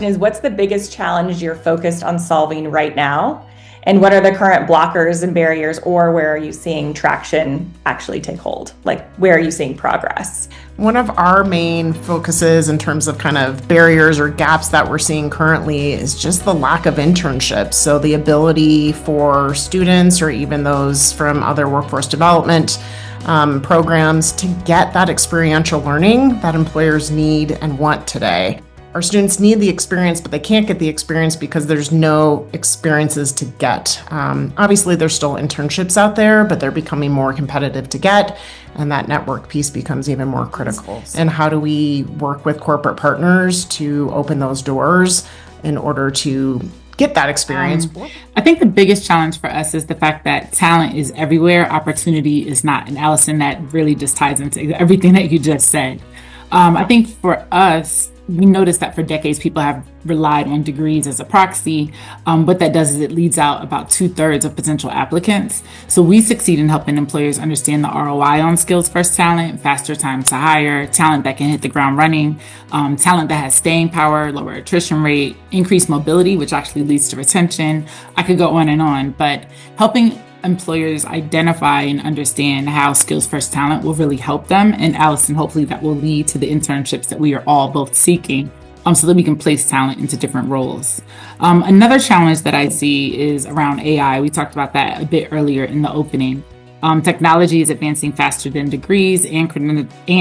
is what's the biggest challenge you're focused on solving right now? And what are the current blockers and barriers, or where are you seeing traction actually take hold? Like, where are you seeing progress? One of our main focuses in terms of kind of barriers or gaps that we're seeing currently is just the lack of internships. So the ability for students or even those from other workforce development programs to get that experiential learning that employers need and want today. Our students need the experience, but they can't get the experience because there's no experiences to get. Obviously, there's still internships out there, but they're becoming more competitive to get, and that network piece becomes even more critical. And how do we work with corporate partners to open those doors in order to get that experience? I think the biggest challenge for us is the fact that talent is everywhere, opportunity is not. And Allison, that really just ties into everything that you just said. I think for us, we noticed that for decades, people have relied on degrees as a proxy. What that does is it leads out about 2/3 of potential applicants. So we succeed in helping employers understand the ROI on skills first talent, faster time to hire, talent that can hit the ground running, talent that has staying power, lower attrition rate, increased mobility, which actually leads to retention. I could go on, but helping employers identify and understand how skills first talent will really help them. And Allison, hopefully that will lead to the internships that we are all both seeking, so that we can place talent into different roles. Another challenge that I see is around AI. We talked about that a bit earlier in the opening. Technology is advancing faster than degrees and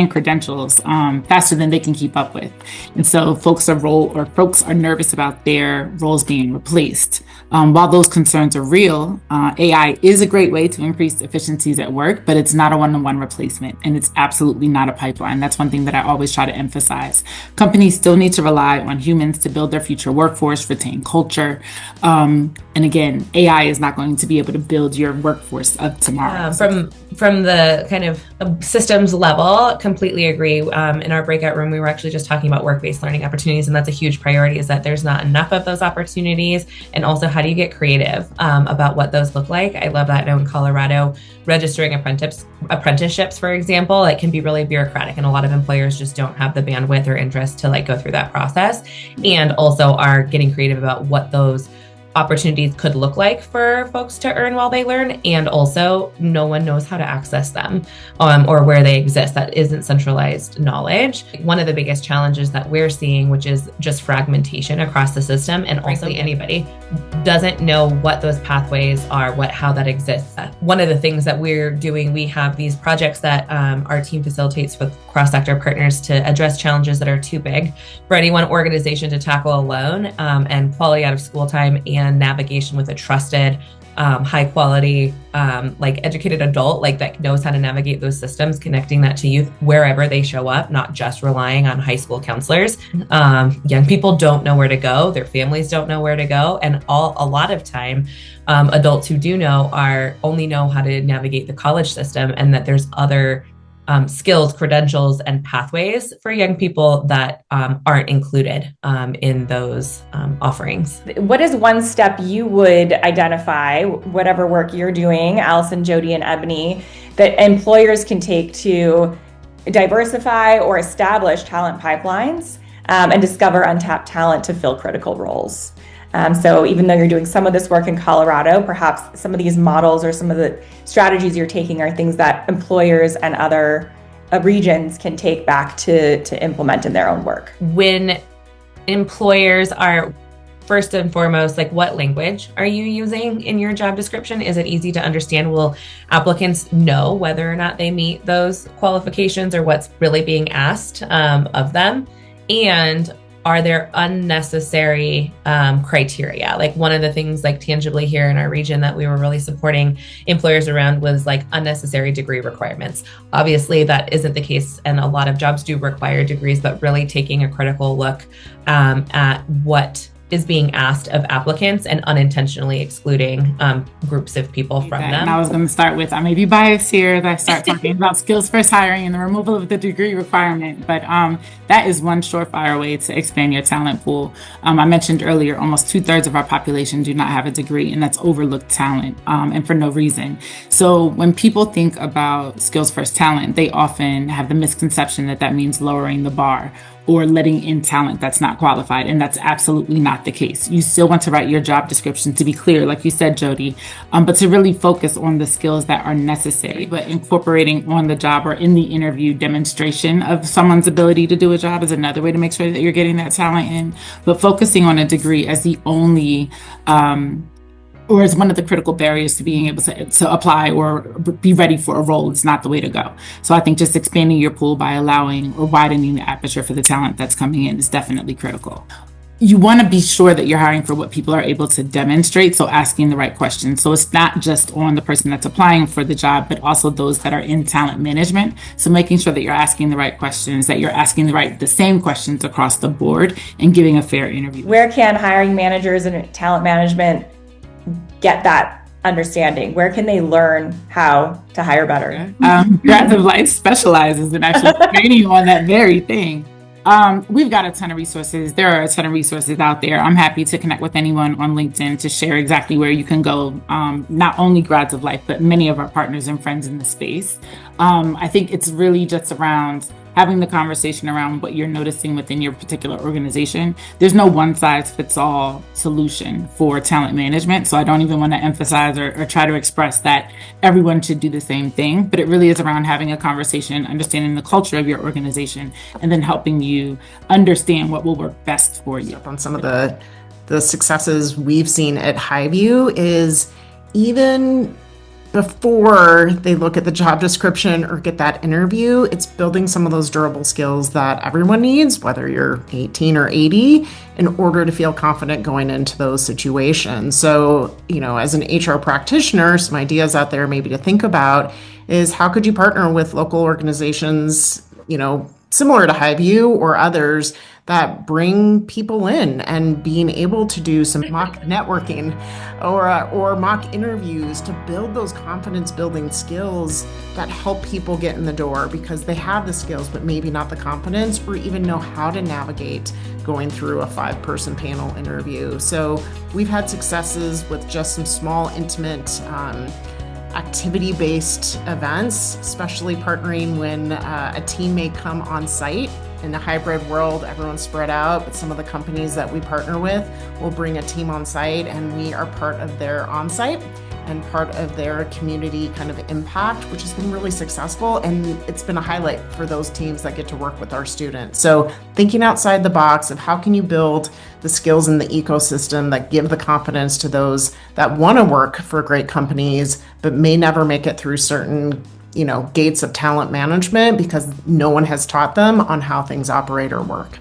credentials, faster than they can keep up with. And so folks are nervous about their roles being replaced. While those concerns are real, AI is a great way to increase efficiencies at work, but it's not a one-to-one replacement, and it's absolutely not a pipeline. That's one thing that I always try to emphasize. Companies still need to rely on humans to build their future workforce, retain culture. And again, AI is not going to be able to build your workforce of tomorrow. From the kind of systems level, completely agree. In our breakout room, we were actually just talking about work-based learning opportunities, and that's a huge priority, is that there's not enough of those opportunities. And also, how do you get creative about what those look like? I love that. I know in Colorado, registering apprenticeships, for example, it can be really bureaucratic, and a lot of employers just don't have the bandwidth or interest to go through that process, and also are getting creative about what those opportunities could look like for folks to earn while they learn. And also, no one knows how to access them or where they exist. That isn't centralized knowledge. One of the biggest challenges that we're seeing, which is just fragmentation across the system, and also anybody doesn't know what those pathways are, how that exists. One of the things that we're doing, we have these projects that our team facilitates with cross-sector partners to address challenges that are too big for any one organization to tackle alone, and quality out of school time and navigation with a trusted, high quality, educated adult, that knows how to navigate those systems, connecting that to youth wherever they show up, not just relying on high school counselors. Young people don't know where to go. Their families don't know where to go. And a lot of time, adults who do know only know how to navigate the college system, and that there's other skills, credentials, and pathways for young people that aren't included in those offerings. What is one step you would identify, whatever work you're doing, Allison, Jody, and Ebony, that employers can take to diversify or establish talent pipelines and discover untapped talent to fill critical roles? So even though you're doing some of this work in Colorado, perhaps some of these models or some of the strategies you're taking are things that employers and other regions can take back to implement in their own work. When employers are, first and foremost, what language are you using in your job description? Is it easy to understand? Will applicants know whether or not they meet those qualifications or what's really being asked of them? And are there unnecessary criteria? One of the things tangibly here in our region that we were really supporting employers around was unnecessary degree requirements. Obviously that isn't the case, and a lot of jobs do require degrees, but really taking a critical look at what is being asked of applicants and unintentionally excluding groups of people from them. And I was going to start with, I may be biased here as I start talking about skills first hiring and the removal of the degree requirement, but that is one surefire way to expand your talent pool. I mentioned earlier, almost 2/3 of our population do not have a degree, and that's overlooked talent, and for no reason. So when people think about skills first talent, they often have the misconception that means lowering the bar. or letting in talent that's not qualified. And that's absolutely not the case. You still want to write your job description to be clear, like you said, Jody, but to really focus on the skills that are necessary. But incorporating on the job or in the interview demonstration of someone's ability to do a job is another way to make sure that you're getting that talent in. But focusing on a degree as the only or as one of the critical barriers to being able to apply or be ready for a role is not the way to go. So I think just expanding your pool by allowing or widening the aperture for the talent that's coming in is definitely critical. You want to be sure that you're hiring for what people are able to demonstrate, so asking the right questions. So it's not just on the person that's applying for the job, but also those that are in talent management. So making sure that you're asking the right questions, that you're asking the same questions across the board, and giving a fair interview. Where can hiring managers and talent management get that understanding? Where can they learn how to hire better? Grads of Life specializes in actually training on that very thing. We've got a ton of resources. There are a ton of resources out there. I'm happy to connect with anyone on LinkedIn to share exactly where you can go. Not only Grads of Life, but many of our partners and friends in the space. I think it's really just around having the conversation around what you're noticing within your particular organization. There's no one size fits all solution for talent management. So I don't even want to emphasize or try to express that everyone should do the same thing, but it really is around having a conversation, understanding the culture of your organization, and then helping you understand what will work best for you. On some of the successes we've seen at Highview is even before they look at the job description or get that interview, it's building some of those durable skills that everyone needs, whether you're 18 or 80, in order to feel confident going into those situations. So, as an HR practitioner, some ideas out there maybe to think about is how could you partner with local organizations, similar to Highview or others that bring people in, and being able to do some mock networking or mock interviews to build those confidence building skills that help people get in the door because they have the skills, but maybe not the confidence or even know how to navigate going through a 5-person panel interview. So we've had successes with just some small, intimate, activity-based events, especially partnering when a team may come on site. In the hybrid world, everyone's spread out, but some of the companies that we partner with will bring a team on site, and we are part of their on-site and part of their community kind of impact, which has been really successful. And it's been a highlight for those teams that get to work with our students. So thinking outside the box of how can you build the skills in the ecosystem that give the confidence to those that want to work for great companies, but may never make it through certain gates of talent management because no one has taught them on how things operate or work.